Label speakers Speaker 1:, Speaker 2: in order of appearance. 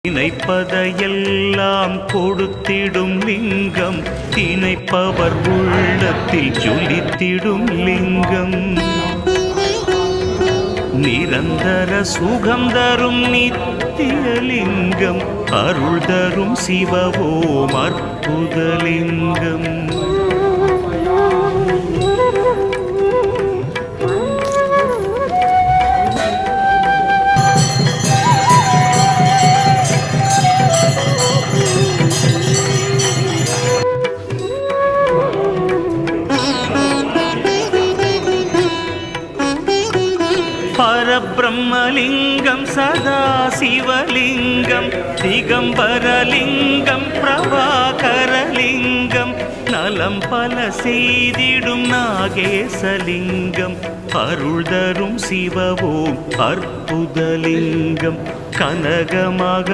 Speaker 1: நினைப்பதையெல்லாம் கொடுத்திடும் லிங்கம், நினைப்பவர் உள்ளத்தில் ஜொலித்திடும் லிங்கம். நிரந்தர சுகம் தரும் நித்திய லிங்கம், அருள் தரும் சிவவோம் அற்புதலிங்கம். பரபிரம்மலிங்கம் சதாசிவலிங்கம், திகம்பரலிங்கம் பிரபாகரலிங்கம், நலம் பல செய்திடும் நாகேசலிங்கம், அருள் தரும் சிவவோம் அற்புதலிங்கம். கனகமாக